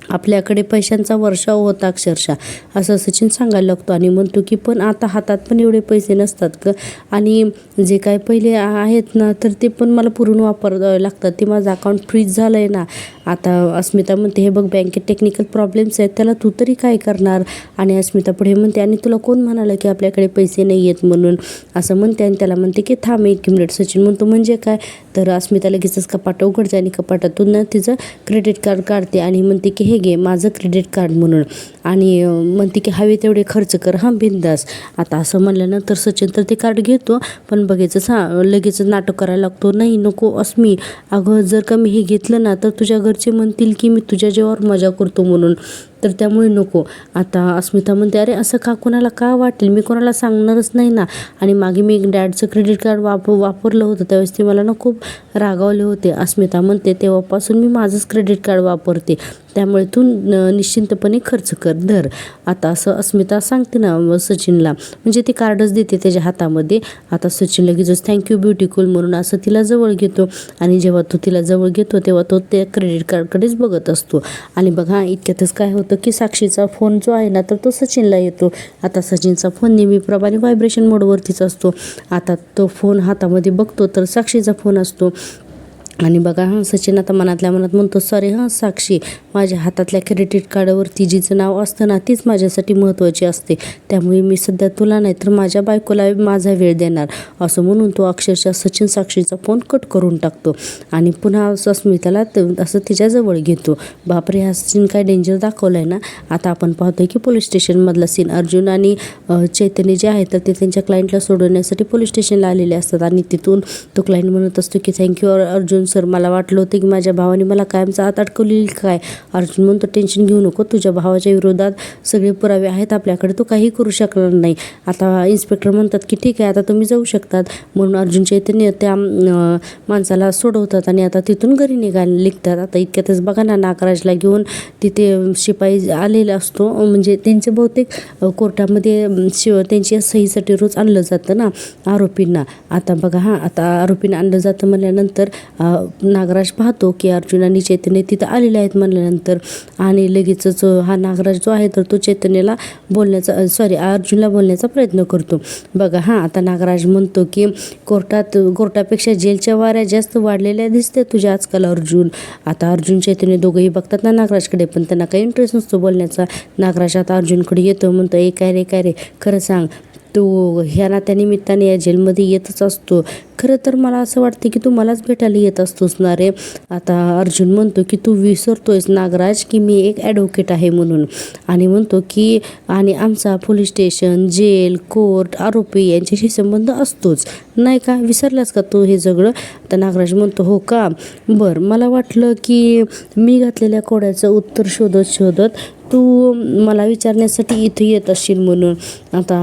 आपल्याकडे पैशांचा वर्षाव होता अक्षरशः, असं सचिन सांगायला लागतो आणि म्हणतो की पण आता हातात पण एवढे पैसे नसतात ग, आणि जे काय पहिले आहेत ना तर ते पण मला पुरून वापरावे लागतात, ते माझं अकाउंट फ्रीज झालं आहे ना. आता अस्मिता म्हणते हे बघ बँकेत टेक्निकल प्रॉब्लेम्स आहेत, त्याला तू तरी काय करणार, आणि अस्मिता पुढे म्हणते आणि तुला कोण म्हणालं की आपल्याकडे पैसे नाही आहेत म्हणून, असं म्हणते आणि त्याला म्हणते की थांब 1 मिनिट. सचिन म्हणतो म्हणजे काय, तर अस्मिता लगेचच कपाट उघडते आणि कपाटातून ना तिचं क्रेडिट कार्ड काढते आणि म्हणते की हे घे माझं क्रेडिट कार्ड म्हणून, आणि म्हणते की हवे तेवढे खर्च कर हां बिंदास. आता असं म्हणल्यानंतर सचिन तर ते कार्ड घेतो, पण बघायचंच लगेच नाटक करायला लागतो, नाही नको अस्मी, अगं जर का मी हे घेतलं ना तर तुझ्या घरचे म्हणतील की मी तुझ्या जेवावर मजा करतो म्हणून, तर त्यामुळे नको. आता अस्मिता म्हणते अरे असं का, कोणाला का वाटेल, मी कोणाला सांगणारच नाही ना, आणि मागे मी डॅडचं क्रेडिट कार्ड वापरलं होतं त्यावेळेस ते मला ना खूप रागावले होते. अस्मिता म्हणते तेव्हापासून मी माझंच क्रेडिट कार्ड वापरते, त्यामुळे तू निश्चिंतपणे खर्च कर धर. आता असं अस्मिता सांगते ना सचिनला, म्हणजे ते कार्डच देते त्याच्या हातामध्ये. आता सचिन लगेचच थँक्यू ब्युटिफुल म्हणून असं तिला जवळ घेतो, आणि जेव्हा तो तिला जवळ घेतो तेव्हा तो त्या क्रेडिट कार्डकडेच बघत असतो. आणि बघा इतक्यातच काय होतं की साक्षीचा फोन जो आहे ना तर तो सचिनला येतो. आता सचिनचा फोन नेहमीप्रमाणे व्हायब्रेशन मोडवरतीच असतो. आता तो फोन हातामध्ये बघतो तर साक्षीचा फोन असतो, आणि सचिन आता मनातल्या मनात म्हणतो सॉरी साक्षी, माझ्या हातातल्या क्रेडिट कार्डावरती जिचं नाव असतं ना तीच माझ्यासाठी महत्त्वाची असते, त्यामुळे मी सध्या तुला नाही तर माझ्या बायकोला माझा वेळ देणार, असं म्हणून तो अक्षरशः सचिन साक्षीचा फोन कट करून टाकतो आणि पुन्हा अस्मिताला असं तिच्याजवळ घेतो. बापरे, हा सीन काय डेंजर दाखवलं आहे ना. आता आपण पाहतोय की पोलीस स्टेशनमधला सीन, अर्जुन आणि चैतन्य जे आहे तर ते त्यांच्या क्लायंटला सोडवण्यासाठी पोलीस स्टेशनला आलेले असतात, आणि तिथून तो क्लायंट म्हणत असतो की थँक्यू अर्जुन सर, मला वाटलं होतं की माझ्या भावाने मला कायमचा आत अडकवलेली काय. अर्जुन म्हणतो टेन्शन घेऊ नको, तुझ्या भावाच्या विरोधात सगळे पुरावे आहेत आपल्याकडे, तो काही करू शकणार नाही. आता इन्स्पेक्टर म्हणतात की ठीक आहे आता तुम्ही जाऊ शकतात, म्हणून अर्जुन चैतन्य त्या माणसाला सोडवतात आणि आता तिथून घरी निघतात. आता इतक्यातच बघा ना नागराजला घेऊन तिथे शिपाई आलेला असतो, म्हणजे त्यांचे बहुतेक कोर्टामध्ये त्यांच्या सहीसाठी रोज आणलं जातं ना आरोपींना. आता बघा आता आरोपींना आणलं जातं म्हणल्यानंतर नागराज पाहतो की अर्जुन आणि चैतन्य तिथं आलेले आहेत म्हणल्यानंतर, आणि लगेचच हा नागराज जो आहे तर तो चैतन्याला अर्जुनला बोलण्याचा प्रयत्न करतो. बघा आता नागराज म्हणतो की कोर्टापेक्षा जेलच्या वाऱ्या जास्त वाढलेल्या दिसते तुझ्या आजकाल अर्जुन. आता अर्जुन चैतन्य दोघंही बघतात ना नागराजकडे, पण त्यांना काही इंटरेस्ट नसतो बोलण्याचा. नागराज आता अर्जुनकडे येतो, म्हणतो काय रे खरं सांग, तो ह्या ना त्या निमित्ताने या जेलमध्ये येतच असतो, खरं तर मला असं वाटतं की तू मलाच भेटायला येत असतोस ना रे. आता अर्जुन म्हणतो की तू विसरतोयस नागराज की मी एक ॲडव्होकेट आहे म्हणून, आणि म्हणतो की आणि आमचा पोलीस स्टेशन, जेल, कोर्ट, आरोपी यांच्याशी संबंध असतोच नाही का, विसरलास का तू हे सगळं. तर नागराज म्हणतो हो का, बरं मला वाटलं की मी घातलेल्या कोड्याचं उत्तर शोधत तू मला विचारण्यासाठी इथे येत असशील म्हणून. आता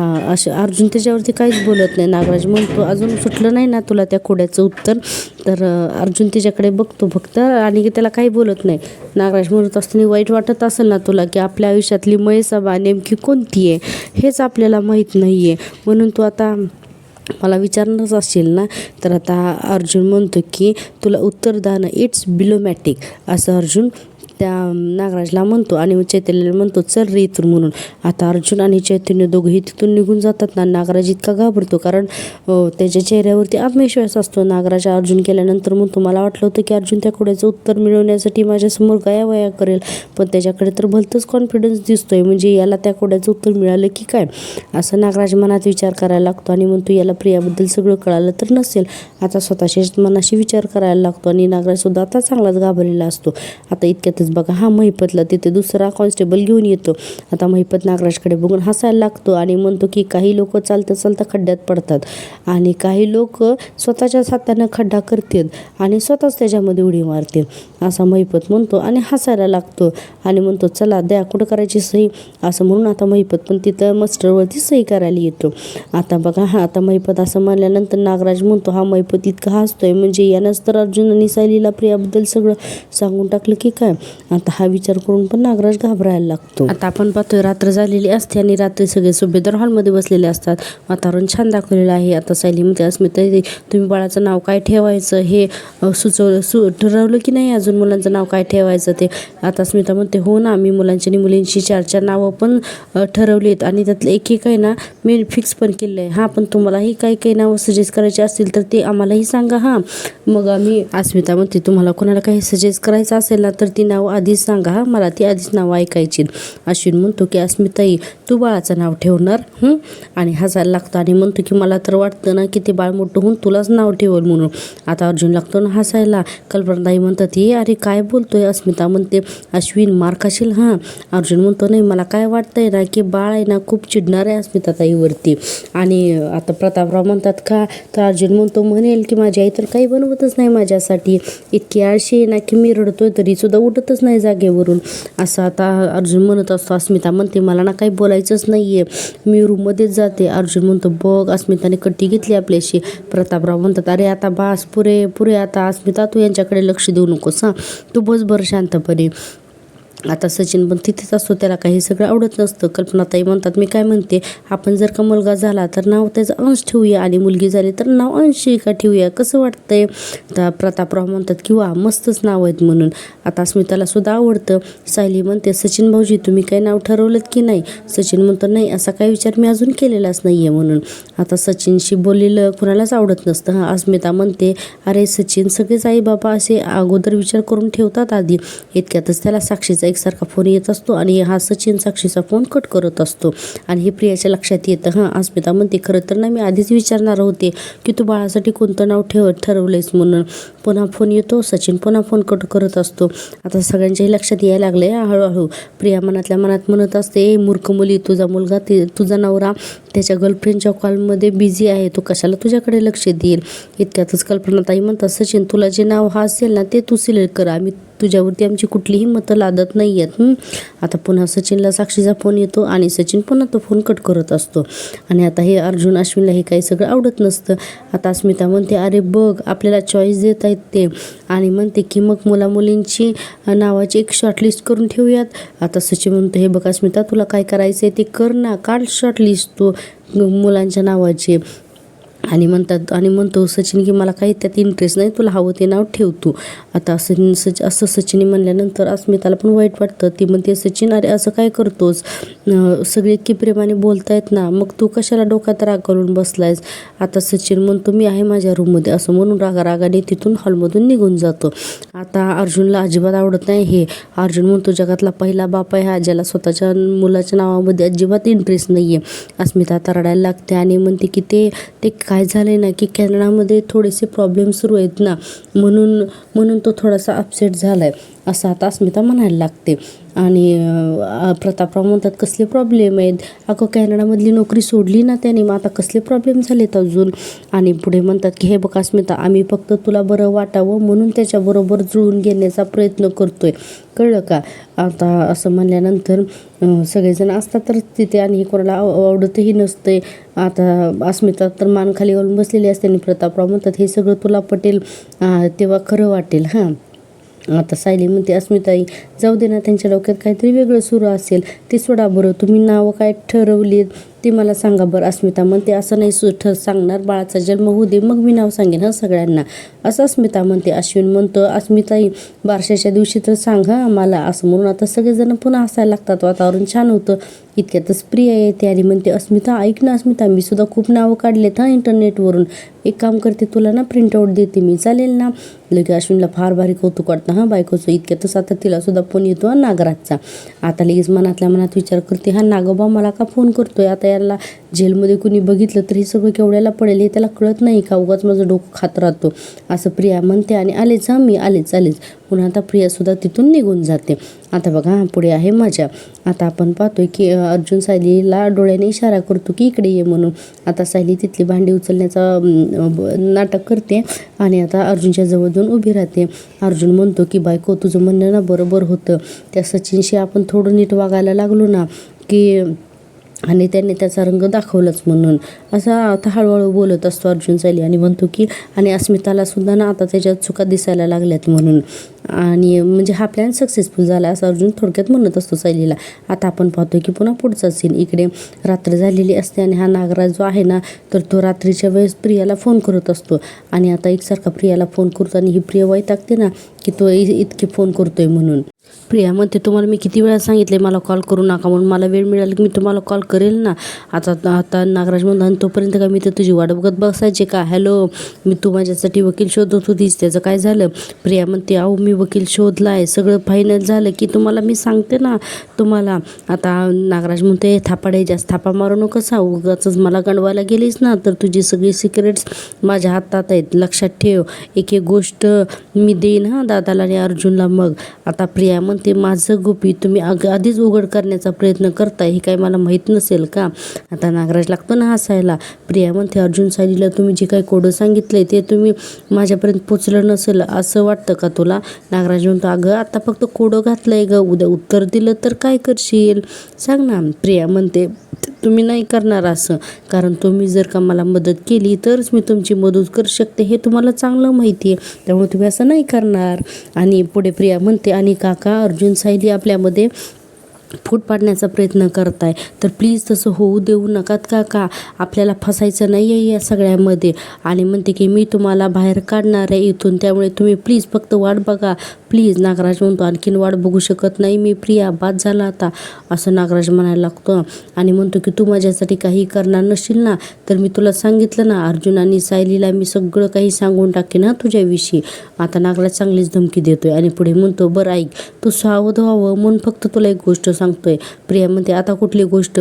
अर्जुन त्याच्यावरती काहीच बोलत नाही. नागराज म्हणतो अजून सुटलं नाही ना तुला त्या कोड्याचं उत्तर, तर अर्जुन तिच्याकडे बघतो फक्त आणि त्याला काही बोलत नाही. नागराज म्हणत असताना वाईट वाटत असेल ना तुला की आपल्या आयुष्यातली मयसभा नेमकी कोणती आहे हेच आपल्याला माहीत नाही आहे, म्हणून तू आता मला विचारणारच असेल ना. तर आता अर्जुन म्हणतो की तुला उत्तर दानं इट्स बिलोमॅटिक, असं अर्जुन त्या नागराजला म्हणतो आणि चैतन्याला म्हणतो चल रे इथून म्हणून. आता अर्जुन आणि चैतन्य दोघंही तिथून निघून जातात ना. नागराज इतका घाबरतो कारण त्याच्या चेहऱ्यावरती आत्मविश्वास असतो. नागराज अर्जुन गेल्यानंतर म्हणतो मला वाटलं होतं की अर्जुन त्या कोड्याचं उत्तर मिळवण्यासाठी माझ्यासमोर गयावया करेल, पण त्याच्याकडे तर भलतंच कॉन्फिडन्स दिसतोय, म्हणजे याला त्या कोड्याचं उत्तर मिळालं की काय, असं नागराज मनात विचार करायला लागतो. आणि म्हणतो याला प्रियाबद्दल सगळं कळालं तर नसेल. आता स्वतःच्याच मनाशी विचार करायला लागतो आणि नागराज सुद्धा आता चांगलाच घाबरलेला असतो. आता इतक्यातच बघा महिपतला तिथे दुसरा कॉन्स्टेबल घेऊन येतो. आता महिपत नागराजकडे बघून हसायला लागतो आणि म्हणतो की काही लोक चालता चालता खड्ड्यात पडतात आणि काही लोक स्वतःच्याच हाताने खड्डा करतात आणि स्वतःच त्याच्यामध्ये उडी मारते, असा महिपत म्हणतो आणि हसायला लागतो आणि म्हणतो चला द्या कुठं करायची सही, असं म्हणून आता महिपत पण तिथं मस्टरवरती सही करायला येतो. आता बघा आता महिपत असं म्हणल्यानंतर नागराज म्हणतो महिपत इतका हसतोय म्हणजे यानंच तर अर्जुन आणि सायलीला प्रियाबद्दल सगळं सांगून टाकलं की काय. आता हा विचार करून पण नागराज घाबरायला लागतो. आता आपण पाहतोय रात्र झालेली असते आणि रात्री सगळे सुभेदार हॉलमध्ये बसलेले असतात. वातावरण छान दाखवलेलं आहे. आता सायली म्हणते अस्मिता तुम्ही बाळाचं नाव काय ठेवायचं हे ठरवलं की नाही अजून, मुलांचं नाव काय ठेवायचं ते. आता स्मिता म्हणते हो ना, मी मुलांची आणि मुलींची 4 नावं पण ठरवलीत आणि त्यातलं एक आहे ना मी फिक्स पण केलं आहे. हां पण तुम्हालाही काही नावं सजेस्ट करायचे असतील तर ते आम्हालाही सांगा. हां मग आम्ही अस्मिता म्हणते तुम्हाला कोणाला काही सजेस्ट करायचं असेल ना तर ती नावं आधीच सांगा. हां मला ती आधीच नावं ऐकायची. अश्विन म्हणतो की अस्मिताई तू बाळाचं नाव ठेवणार आणि हसायला लागतो आणि म्हणतो की मला तर वाटतं ना की ते बाळ मोठं होऊन तुलाच नाव ठेवल म्हणून. आता अर्जुन लागतो ना हसायला. कल्पनाताई म्हणतात ये अरे काय बोलतोय. अस्मिता म्हणते अश्विन मार खाशील. हां अर्जुन म्हणतो नाही मला काय वाटतंय ना की बाळ आहे ना खूप चिडणार आहे अस्मिताताईवरती. आणि आता प्रतापराव म्हणतात का, तर अर्जुन म्हणतो म्हणेल की माझी आई तर काही बनवतच नाही माझ्यासाठी, इतकी आळशी आहे ना की मी रडतोय तरी सुद्धा उठतच नाही जागेवरून, असं आता अर्जुन म्हणत असतो. अस्मिता म्हणते मला ना काही बोलायचंच नाही आहे, मी रूममध्येच जाते. अर्जुन म्हणतो बघ अस्मिताने कट्टी घेतली आपल्याशी. प्रतापराव म्हणतात अरे आता बास पुरे आता अस्मिता तू यांच्याकडे लक्ष देऊ नकोस. हां तू बस बरं शांतपणे. आता सचिन पण तिथेच असतो, त्याला काही सगळं आवडत नसतं. कल्पनाताई म्हणतात मी काय म्हणते आपण जर का मुलगा झाला तर नाव त्याचा अंश ठेवूया आणि मुलगी झाली तर नाव अंशिका ठेवूया, कसं वाटतंय. तर प्रतापराव म्हणतात किंवा मस्तच नाव आहेत म्हणून. आता स्मिताला सुद्धा आवडतं. सायली म्हणते सचिन भाऊजी तुम्ही काही नाव ठरवलं की नाही. सचिन म्हणतो नाही असा काही विचार मी अजून केलेलाच नाही आहे म्हणून. आता सचिनशी बोललेलं कुणालाच आवडत नसतं. हां अस्मिता म्हणते अरे सचिन सगळेच आई बाबा असे अगोदर विचार करून ठेवतात आधी. इतक्यातच त्याला साक्षीचा एकसारखा फोन येत असतो आणि हा सचिन साक्षीचा फोन कट करत असतो आणि हे प्रियाच्या लक्षात येतं. हां अस्मिता म्हणते खरं तर ना मी आधीच विचारणार होते की तू बाळासाठी कोणतं नाव ठरवलंयस म्हणून. पुन्हा फोन येतो, सचिन पुन्हा फोन कट करत असतो. आता सगळ्यांच्याही लक्षात यायला लागले हळूहळू. प्रिया मनातल्या मनात म्हणत असते मूर्ख मुली तुझा मुलगा तुझा नवरा त्याच्या गर्लफ्रेंडच्या कॉलमध्ये बिझी आहे, तू कशाला तुझ्याकडे लक्ष देईल. इतक्यातच कल्पनाताई म्हणतात सचिन तुला जे नाव हा असेल ना ते तू सिलेक्ट कर, आम्ही तुझ्यावरती आमची कुठलीही मतं लादत नाही आहेत. आता पुन्हा सचिनला साक्षीचा फोन येतो आणि सचिन पुन्हा तो फोन कट करत असतो. आणि आता हे अर्जुन अश्विनला हे काही सगळं आवडत नसतं. आता अस्मिता म्हणते अरे बघ आपल्याला चॉईस देत आहेत ते, आणि म्हणते की मग मुलींची नावाची एक शॉर्टलिस्ट करून ठेवूयात. आता सचिन म्हणतो हे बघ अस्मिता तुला काय करायचं आहे ते कर ना, काढ शॉर्टलिस्ट तू मुलांच्या नावाची. आणि म्हणतो सचिन की मला काही त्यात इंटरेस्ट नाही, तुला हवं ते नाव ठेव तू. आता असं सचिन म्हणल्यानंतर अस्मिताला पण वाईट वाटतं. ती म्हणते सचिन अरे असं काय करतोस, सगळे इतकी प्रेमाने बोलतायत ना, मग तू कशाला डोक्यात राग करून बसलायस. आता सचिन म्हणतो मी आहे माझ्या रूममध्ये, असं म्हणून रागाने तिथून हॉलमधून निघून जातो. आता अर्जुनला अजिबात आवडत नाही हे. अर्जुन म्हणतो जगातला पहिला बाप आहे हा ज्याला स्वतःच्या मुलाच्या नावामध्ये अजिबात इंटरेस्ट नाही आहे. अस्मिता आता रडायला लागते आणि म्हणते की ते काय झालंय ना की कॅनडामध्ये थोडेसे प्रॉब्लेम सुरू आहेत ना, म्हणून तो थोडासा अपसेट झालाय, असं आता अस्मिता म्हणायला लागते. आणि प्रतापराव म्हणतात कसले प्रॉब्लेम आहेत. अगं कॅनडामधली नोकरी सोडली ना त्याने, मग आता कसले प्रॉब्लेम झालेत अजून. आणि पुढे म्हणतात की हे बघ अस्मिता आम्ही फक्त तुला बरं वाटावं म्हणून त्याच्याबरोबर जुळून घेण्याचा प्रयत्न करतोय, कळलं का. आता असं म्हणल्यानंतर सगळेजण असतात तर तिथे आणि कोणाला आवडतही नसते. आता अस्मिता तर मान खाली घालून बसलेली असते आणि प्रतापराव म्हणतात हे सगळं तुला पटेल तेव्हा खरं वाटेल. हां आता सायली म्हणते अस्मिताई जाऊ दे ना, त्यांच्या डोक्यात काहीतरी वेगळं सुरू असेल ते सोडा बरं, तुम्ही नावं काय ठरवलीत ते मला सांगा बरं. अस्मिता म्हणते असं नाही सांगणार, बाळाचा जन्म होऊ दे मग मी नाव सांगेन हं सगळ्यांना, असं अस्मिता म्हणते. अश्विन म्हणतो अस्मिताई बारशाच्या दिवशी तर सांग हं आम्हाला, असं म्हणून आता सगळेजण पुन्हा हसायला लागतात. वातावरण छान होतं. इतक्यातच प्रिया येते आणि म्हणते अस्मिता ऐक ना अस्मिता, मी सुद्धा खूप नावं काढलेत हां इंटरनेटवरून. एक काम करते, तुला ना प्रिंटआउट देते मी, चालेल ना. लगे अश्विनला फार भारी कौतुक वाटतं हां बायकोचं. इतक्यातच आता तिला सुद्धा फोन येतो हा नागराजचा. आता लगेच मनातल्या मनात विचार करते, हा नागोबा मला का फोन करतोय, आता याला जेलमध्ये कुणी बघितलं तर हे सगळं केवढ्याला पडेल, हे त्याला कळत नाही का, उगाच माझं डोकं खात राहतो, असं प्रिया म्हणते. आणि आलेच हां मी, आलेच. पुन्हा आता प्रियासुद्धा तिथून निघून जाते. आता बघा हां पुढे आहे मजा. आता आपण पाहतोय की अर्जुन सायलीला डोळ्याने इशारा करतो की इकडे ये म्हणून. आता सायली तिथली भांडी उचलण्याचा नाटक करते आणि आता अर्जुनच्या जवळ जाऊन उभी राहते. अर्जुन म्हणतो की बायको तुझं म्हणणं ना बरोबर होतं, त्या सचिनशी आपण थोडं नीट वागायला लागलो ना की, आणि त्यांनी त्याचा रंग दाखवलाच म्हणून, असा आता हळूहळू बोलत असतो अर्जुन सायली. आणि म्हणतो की आणि अस्मिताला सुद्धा ना आता त्याच्यात चुका दिसायला लागल्यात म्हणून, आणि म्हणजे हा प्लॅन सक्सेसफुल झाला असं अर्जुन थोडक्यात म्हणत असतो सायलीला. आता आपण पाहतोय की पुन्हा पुढचा सीन. इकडे रात्र झालेली असते आणि हा नागराज जो आहे ना तर तो रात्रीच्या वेळेस प्रियाला फोन करत असतो. आणि आता एकसारखा प्रियाला फोन करतो आणि ही प्रिया वैतागते ना की तो इतके फोन करतोय म्हणून. प्रिया म्हणते तुम्हाला मी किती वेळा सांगितले मला कॉल करू नका म्हणून, मला वेळ मिळाला की मी तुम्हाला कॉल करेल ना. आता नागराज म्हणतो आणि तोपर्यंत काय मी तर तुझी वाट बघत बसायचे का, हॅलो मी तू माझ्यासाठी वकील शोधत होतीस त्याचं काय झालं. प्रिया म्हणते अहो मी वकील शोधला आहे, सगळं फायनल झालं की तुम्हाला मी सांगते ना तुम्हाला. आता नागराज म्हणते थापाडे जास्त थापा मारू नको सा, उगाचच मला गंडवायला गेलीस ना तर तुझी सगळी सिक्रेट्स माझ्या हातात आहेत, लक्षात ठेव. एक एक गोष्ट मी देईन हां दादाला आणि अर्जुनला. मग आता प्रिया म्हणते माझं गुपी तुम्ही आधीच उघड करण्याचा प्रयत्न करताय, हे काय मला माहीत नसेल का. आता नागराज लागतो ना हसायला. प्रिया म्हणते अर्जुन सायलीला तुम्ही जे काही कोडं सांगितलंय ते तुम्ही माझ्यापर्यंत पोचलं नसेल असं वाटतं का तुला. नागराज म्हणतो अगं आता फक्त कोडं घातलंय ग, उद्या उत्तर दिलं तर काय करशील सांग ना. प्रिया म्हणते तुम्ही नाही करणार असं, कारण तुम्ही जर का मला मदत केली तरच मी तुमची मदत करू शकते, हे तुम्हाला चांगलं माहिती आहे, त्यामुळे तुम्ही असं नाही करणार. आणि पुढे प्रिया म्हणते आणि काका अर्जुन सायली आपल्यामध्ये फूट पाडण्याचा प्रयत्न करताय तर प्लीज तसं होऊ देऊ नकात काका, आपल्याला फसायचं नाही आहे या सगळ्यामध्ये. आणि म्हणते की मी तुम्हाला बाहेर काढणार आहे इथून, त्यामुळे तुम्ही प्लीज फक्त वाट बघा प्लीज. नागराज म्हणतो आणखीन वाट बघू शकत नाही मी प्रिया, बाद झाला आता, असं नागराज म्हणायला लागतो. आणि म्हणतो की तू माझ्यासाठी काही करणार नशील ना तर मी तुला सांगितलं ना अर्जुन आणि सायलीला मी सगळं काही सांगून टाकेन ना तुझ्याविषयी. आता नागराज चांगलीच धमकी देतोय आणि पुढे म्हणतो बरं ऐक तू सावध व्हावं म्हणून फक्त तुला एक गोष्ट सांगतोय. प्रिया म्हणते आता कुठली गोष्ट.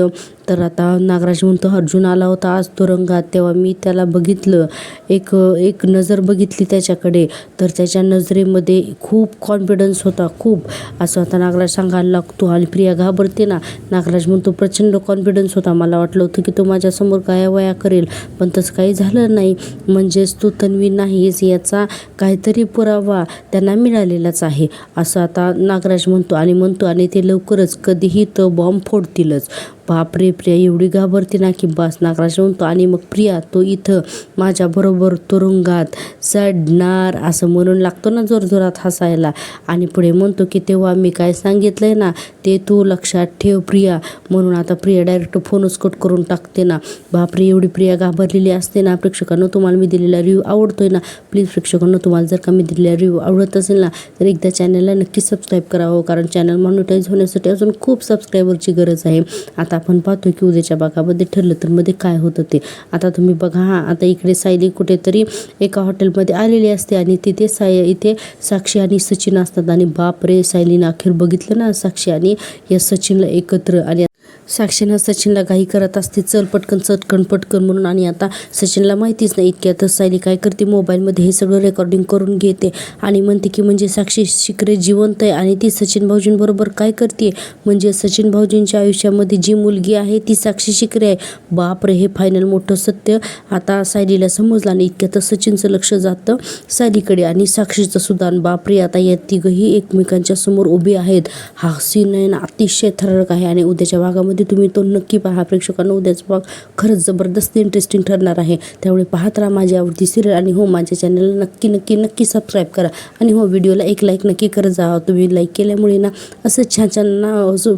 तर आता नागराज म्हणतो अर्जुन आला होता आज तुरुंगात, तेव्हा मी त्याला बघितलं, एक नजर बघितली त्याच्याकडे, तर त्याच्या नजरेमध्ये खूप कॉन्फिडन्स होता खूप, असं आता नागराज सांगायला लागतो. आणि प्रिया घाबरते ना. नागराज म्हणतो प्रचंड कॉन्फिडन्स होता, मला वाटलं होतं की तो माझ्यासमोर गायावया करेल पण तसं काही झालं नाही, म्हणजेच तू तन्वी नाहीस याचा काहीतरी पुरावा त्यांना मिळालेलाच आहे, असं आता नागराज म्हणतो. आणि ते लवकरच कधीही तो बॉम्ब फोडतीलच. बापरे प्रिया एवढी घाबरते ना की बस. नागराज म्हणतो आणि मग प्रिया तो इथं माझ्याबरोबर तुरुंगात चढणार, असं म्हणून लागतो ना जोरजोरात हसायला. आणि पुढे म्हणतो की तेव्हा मी काय सांगितलंय ना ते तू लक्षात ठेव प्रिया, म्हणून आता प्रिया डायरेक्ट फोनच कट करून टाकते ना. बापरे एवढी प्रिया घाबरलेली असते ना. प्रेक्षकांनो तुम्हाला मी दिलेला रिव्ह्यू आवडतोय ना, प्लीज प्रेक्षकांनो तुम्हाला जर का मी दिलेला रिव्ह्यू आवडत असेल ना तर एकदा चॅनलला नक्की सबस्क्राईब करावं, कारण चॅनल मॉनिटाईज होण्यासाठी अजून खूप सबस्क्रायबरची गरज आहे. आता आपण पाहतोय की उद्याच्या भागामध्ये ठरलं तर मध्ये काय होतं ते. आता तुम्ही बघा हां, आता इकडे सायली कुठेतरी एका हॉटेलमध्ये आलेली असते आणि तिथे इथे साक्षी आणि सचिन असतात. आणि बापरे सायलीनं अखेर बघितलं ना साक्षी आणि या सचिनला एकत्र. आणि साक्षीनं सचिनला घाई करत असते, चल पटकन पटकन म्हणून. आणि आता सचिनला माहितीच नाही. इतक्यातच सायली काय करते मोबाईलमध्ये हे सगळं रेकॉर्डिंग करून घेते आणि म्हणते की म्हणजे साक्षी शिकरे जिवंत आहे आणि ती सचिन भाऊजींबरोबर काय करते, म्हणजे सचिन भाऊजींच्या आयुष्यामध्ये जी मुलगी आहे ती साक्षी शिकरे आहे. बापरे हे फायनल मोठं सत्य आता सायलीला समजलं. आणि इतक्यातच सचिनचं लक्ष जातं सायलीकडे आणि साक्षीचं सुद्धा. बापरे आता या तिघही एकमेकांच्या समोर उभी आहेत. हा सीन आहे ना अतिशय थरारक आहे आणि उद्याच्या भागामध्ये व्हिडिओमध्ये तुम्ही तो नक्की पहा प्रेक्षकांना. उद्याचा भाग खरंच जबरदस्त इंटरेस्टिंग ठरणार आहे. त्यामुळे पाहत राहा माझी आवडती सिरियल. आणि हो, माझ्या चॅनलला नक्की नक्की नक्की सबस्क्राईब करा. आणि हो, व्हिडिओला एक लाईक नक्की करत जा. तुम्ही लाईक केल्यामुळे ना असं छान छान ना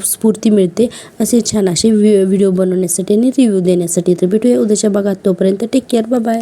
स्फूर्ती मिळते असे छान असे व्हिडिओ बनवण्यासाठी आणि रिव्ह्यू देण्यासाठी. तर भेटूया उद्याच्या भागात. तोपर्यंत टेक केअर. Bye bye.